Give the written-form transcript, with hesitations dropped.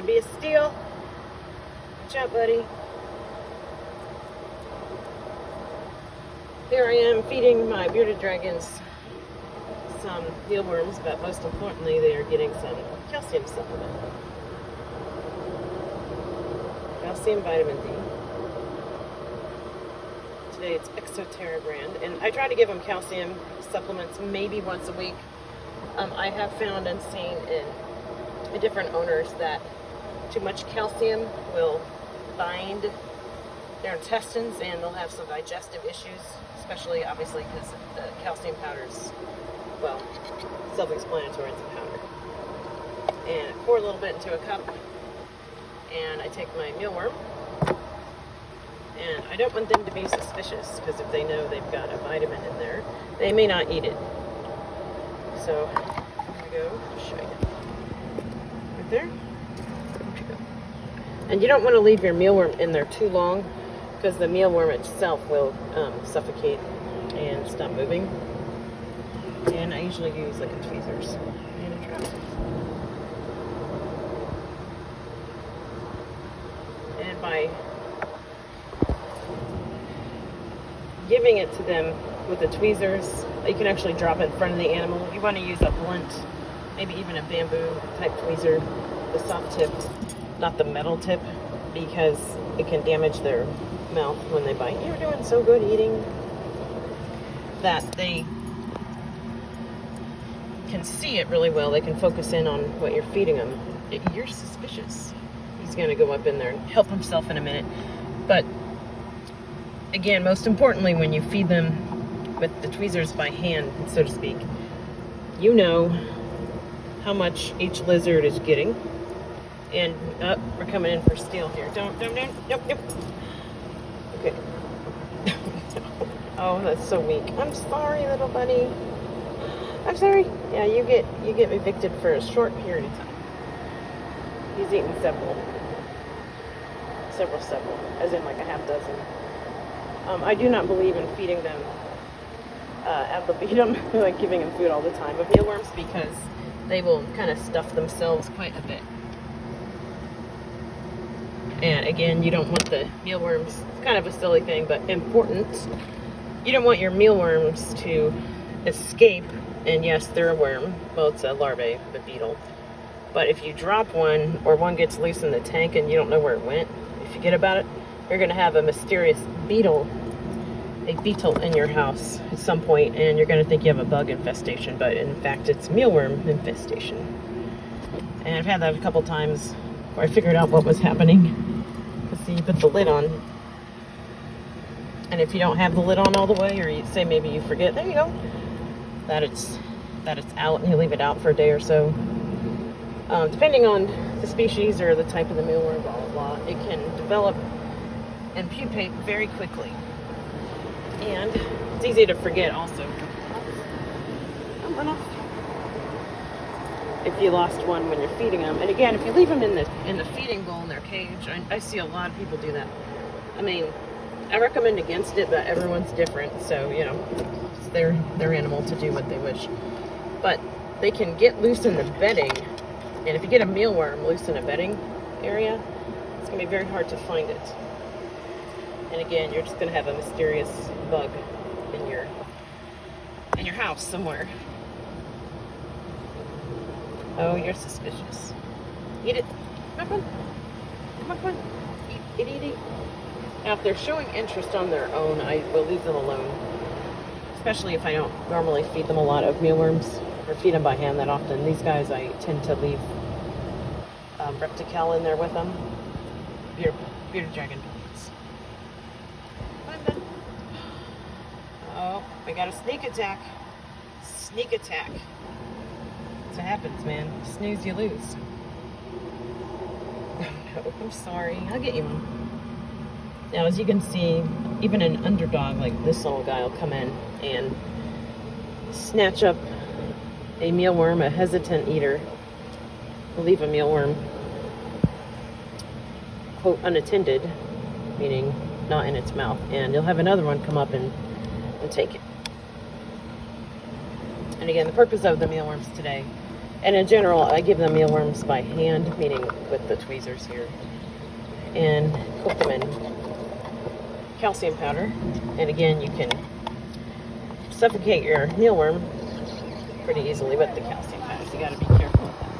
gonna be a steal. Watch out, buddy. Here I am feeding my bearded dragons some mealworms, but most importantly, they are getting some calcium supplement. Calcium, vitamin D. Today it's Exoterra brand, and I try to give them calcium supplements maybe once a week. I have found and seen in different owners that too much calcium will bind their intestines and they'll have some digestive issues, especially obviously because the calcium powders, well, self-explanatory, it's a powder. And I pour a little bit into a cup, and I take my mealworm, and I don't want them to be suspicious, because if they know they've got a vitamin in there, they may not eat it. So, here we go, I'll show you. Right there. There you go. And you don't want to leave your mealworm in there too long, because the mealworm itself will suffocate and stop moving. And I usually use like a tweezers and a trap. And by giving it to them with the tweezers, you can actually drop it in front of the animal. You want to use a blunt, maybe even a bamboo type tweezer, the soft tip, not the metal tip, because it can damage their mouth when they bite. You're doing so good eating that they can see it really well. They can focus in on what you're feeding them. You're suspicious. He's going to go up in there and help himself in a minute. But again, most importantly, when you feed them with the tweezers by hand, so to speak, you know how much each lizard is getting. And we're coming in for steal here. Don't, nope. Okay. Oh, that's so weak. I'm sorry, little buddy. I'm sorry. Yeah, you get evicted for a short period of time. He's eaten several, as in like a half dozen. I do not believe in feeding them ad libitum, like giving them food all the time with mealworms, because they will kind of stuff themselves quite a bit. And again, you don't want the mealworms, it's kind of a silly thing, but important. You don't want your mealworms to escape, and yes, they're a worm. Well, it's a larvae of a beetle. But if you drop one, or one gets loose in the tank and you don't know where it went, you forget about it, you're going to have a mysterious beetle in your house at some point, and you're going to think you have a bug infestation, but in fact it's mealworm infestation. And I've had that a couple times where I figured out what was happening. So you put the lid on, and if you don't have the lid on all the way, or you say maybe you forget, there you go, that it's out, and you leave it out for a day or so. Depending on the species or the type of the mealworm, blah, blah, blah, it can develop and pupate very quickly. And it's easy to forget also. If you lost one when you're feeding them. And again, if you leave them in the feeding bowl in their cage, I see a lot of people do that. I mean, I recommend against it, but everyone's different, so, you know, it's their animal to do what they wish. But they can get loose in the bedding, and if you get a mealworm loose in a bedding area, it's going to be very hard to find it. And again, you're just going to have a mysterious bug in your house somewhere. Oh, you're suspicious. Eat it. Come on. Eat. Now, if they're showing interest on their own, I will leave them alone. Especially if I don't normally feed them a lot of mealworms, or feed them by hand that often. These guys, I tend to leave Reptical in there with them. Bearded dragon pellets. Oh, we got a sneak attack. That's what happens, man. Snooze, you lose. Oh no, I'm sorry. I'll get you one. Now, as you can see, even an underdog like this little guy will come in and snatch up a mealworm. A hesitant eater will leave a mealworm, quote, unattended, meaning not in its mouth, and you'll have another one come up and take it. And again, the purpose of the mealworms today And in general, I give them mealworms by hand, meaning with the tweezers here, and cook them in calcium powder. And again, you can suffocate your mealworm pretty easily with the calcium powder, so you got to be careful with that.